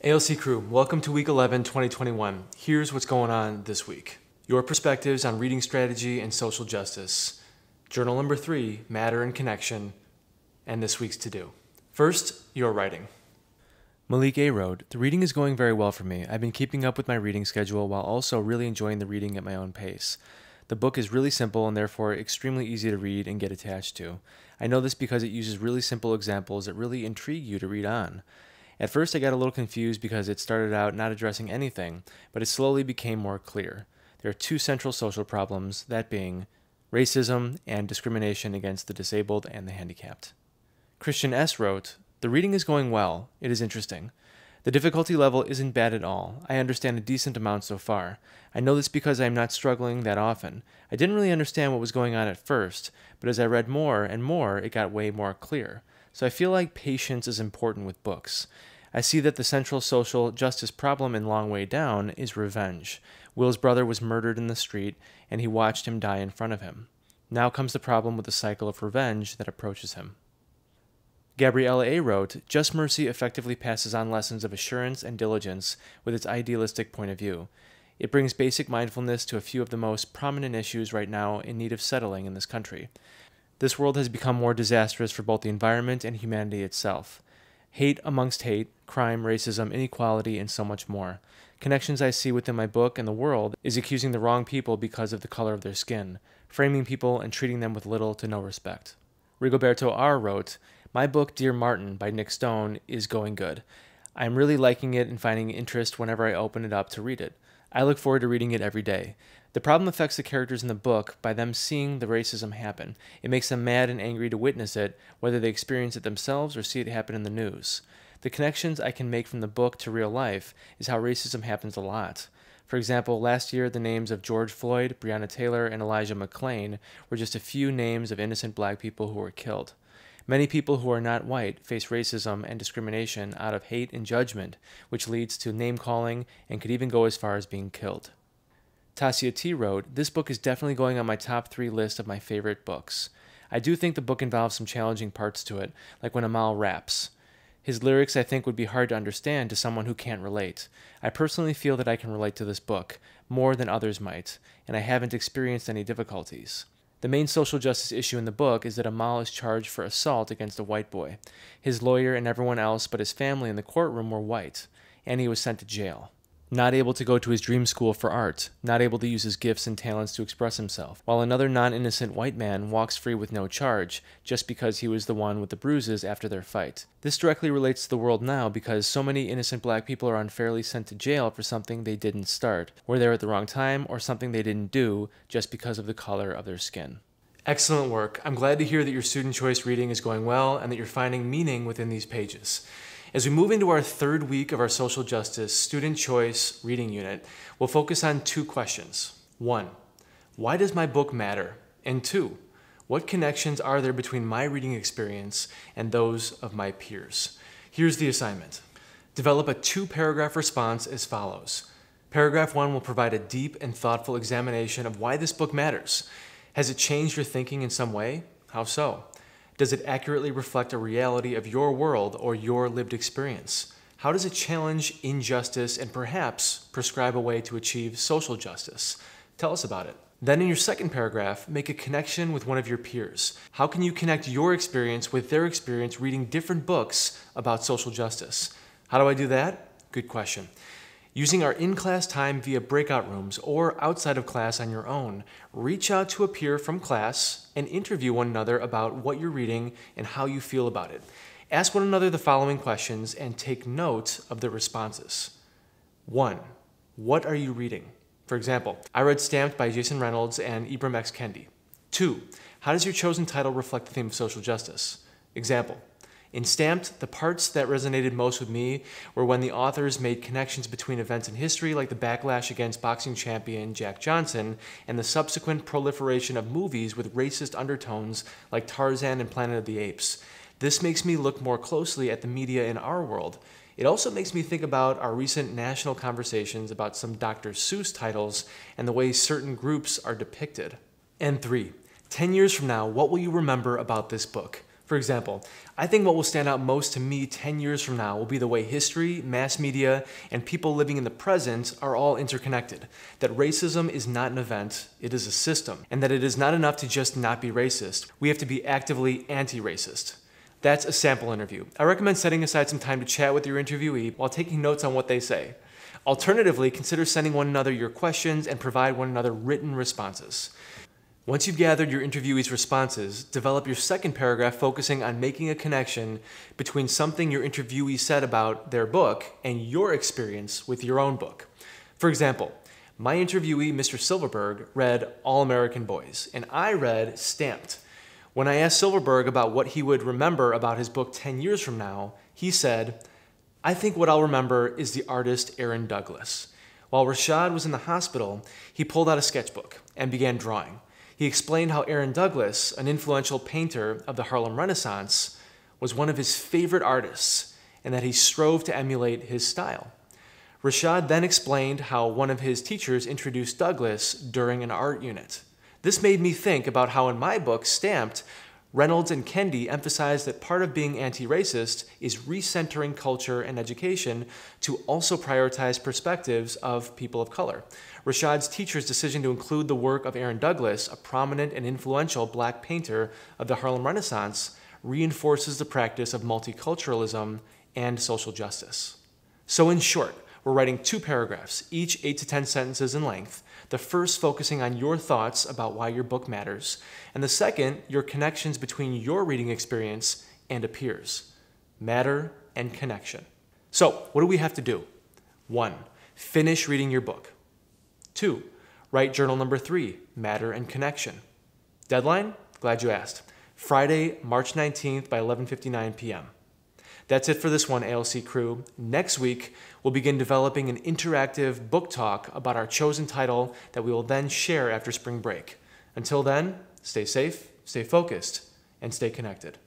ALC crew, welcome to week 11, 2021. Here's what's going on this week. Your perspectives on reading strategy and social justice. Journal number 3, matter and connection, and this week's to-do. First, your writing. Malik A. wrote, "The reading is going very well for me. I've been keeping up with my reading schedule while also really enjoying the reading at my own pace. The book is really simple and therefore extremely easy to read and get attached to. I know this because it uses really simple examples that really intrigue you to read on. At first I got a little confused because it started out not addressing anything, but it slowly became more clear. There are 2 central social problems, that being racism and discrimination against the disabled and the handicapped." Christian S. wrote, "The reading is going well. It is interesting. The difficulty level isn't bad at all. I understand a decent amount so far. I know this because I am not struggling that often. I didn't really understand what was going on at first, but as I read more and more, it got way more clear. So I feel like patience is important with books. I see that the central social justice problem in Long Way Down is revenge. Will's brother was murdered in the street, and he watched him die in front of him. Now comes the problem with the cycle of revenge that approaches him." Gabriella A. wrote, "Just Mercy effectively passes on lessons of assurance and diligence with its idealistic point of view. It brings basic mindfulness to a few of the most prominent issues right now in need of settling in this country. This world has become more disastrous for both the environment and humanity itself. Hate amongst hate, crime, racism, inequality, and so much more. Connections I see within my book and the world is accusing the wrong people because of the color of their skin, framing people and treating them with little to no respect." Rigoberto R. wrote, "My book, Dear Martin, by Nick Stone, is going good. I am really liking it and finding interest whenever I open it up to read it. I look forward to reading it every day. The problem affects the characters in the book by them seeing the racism happen. It makes them mad and angry to witness it, whether they experience it themselves or see it happen in the news. The connections I can make from the book to real life is how racism happens a lot. For example, last year the names of George Floyd, Breonna Taylor, and Elijah McClain were just a few names of innocent black people who were killed. Many people who are not white face racism and discrimination out of hate and judgment, which leads to name-calling and could even go as far as being killed." Tasia T. wrote, "This book is definitely going on my top 3 list of my favorite books. I do think the book involves some challenging parts to it, like when Amal raps. His lyrics I think would be hard to understand to someone who can't relate. I personally feel that I can relate to this book, more than others might, and I haven't experienced any difficulties. The main social justice issue in the book is that Amal is charged for assault against a white boy. His lawyer and everyone else but his family in the courtroom were white, and he was sent to jail. Not able to go to his dream school for art, not able to use his gifts and talents to express himself, while another non-innocent white man walks free with no charge, just because he was the one with the bruises after their fight. This directly relates to the world now because so many innocent black people are unfairly sent to jail for something they didn't start, were there at the wrong time, or something they didn't do just because of the color of their skin." Excellent work. I'm glad to hear that your student choice reading is going well and that you're finding meaning within these pages. As we move into our 3rd week of our social justice student choice reading unit, we'll focus on 2 questions. 1. Why does my book matter? And 2. What connections are there between my reading experience and those of my peers? Here's the assignment. Develop a 2-paragraph response as follows. Paragraph 1 will provide a deep and thoughtful examination of why this book matters. Has it changed your thinking in some way? How so? Does it accurately reflect a reality of your world or your lived experience? How does it challenge injustice and perhaps prescribe a way to achieve social justice? Tell us about it. Then in your 2nd paragraph, make a connection with one of your peers. How can you connect your experience with their experience reading different books about social justice? How do I do that? Good question. Using our in-class time via breakout rooms or outside of class on your own, reach out to a peer from class and interview one another about what you're reading and how you feel about it. Ask one another the following questions and take note of the responses. 1. What are you reading? For example, I read Stamped by Jason Reynolds and Ibram X. Kendi. 2. How does your chosen title reflect the theme of social justice? Example. In Stamped, the parts that resonated most with me were when the authors made connections between events in history like the backlash against boxing champion Jack Johnson and the subsequent proliferation of movies with racist undertones like Tarzan and Planet of the Apes. This makes me look more closely at the media in our world. It also makes me think about our recent national conversations about some Dr. Seuss titles and the way certain groups are depicted. And 3. 10 years from now, what will you remember about this book? For example, I think what will stand out most to me 10 years from now will be the way history, mass media, and people living in the present are all interconnected. That racism is not an event, it is a system. And that it is not enough to just not be racist. We have to be actively anti-racist. That's a sample interview. I recommend setting aside some time to chat with your interviewee while taking notes on what they say. Alternatively, consider sending one another your questions and provide one another written responses. Once you've gathered your interviewee's responses, develop your second paragraph focusing on making a connection between something your interviewee said about their book and your experience with your own book. For example, my interviewee, Mr. Silverberg, read All American Boys, and I read Stamped. When I asked Silverberg about what he would remember about his book 10 years from now, he said, "I think what I'll remember is the artist Aaron Douglas." While Rashad was in the hospital, he pulled out a sketchbook and began drawing. He explained how Aaron Douglas, an influential painter of the Harlem Renaissance, was one of his favorite artists and that he strove to emulate his style. Rashad then explained how one of his teachers introduced Douglas during an art unit. This made me think about how in my book, Stamped, Reynolds and Kendi emphasized that part of being anti-racist is recentering culture and education to also prioritize perspectives of people of color. Rashad's teacher's decision to include the work of Aaron Douglas, a prominent and influential black painter of the Harlem Renaissance, reinforces the practice of multiculturalism and social justice. So in short, we're writing 2 paragraphs, each 8 to 10 sentences in length, the first focusing on your thoughts about why your book matters, and the second, your connections between your reading experience and a peer's. Matter and connection. So, what do we have to do? 1. Finish reading your book. 2. Write journal number 3, Matter and Connection. Deadline? Glad you asked. Friday, March 19th by 11:59 p.m. That's it for this one, ALC crew. Next week, we'll begin developing an interactive book talk about our chosen title that we will then share after spring break. Until then, stay safe, stay focused, and stay connected.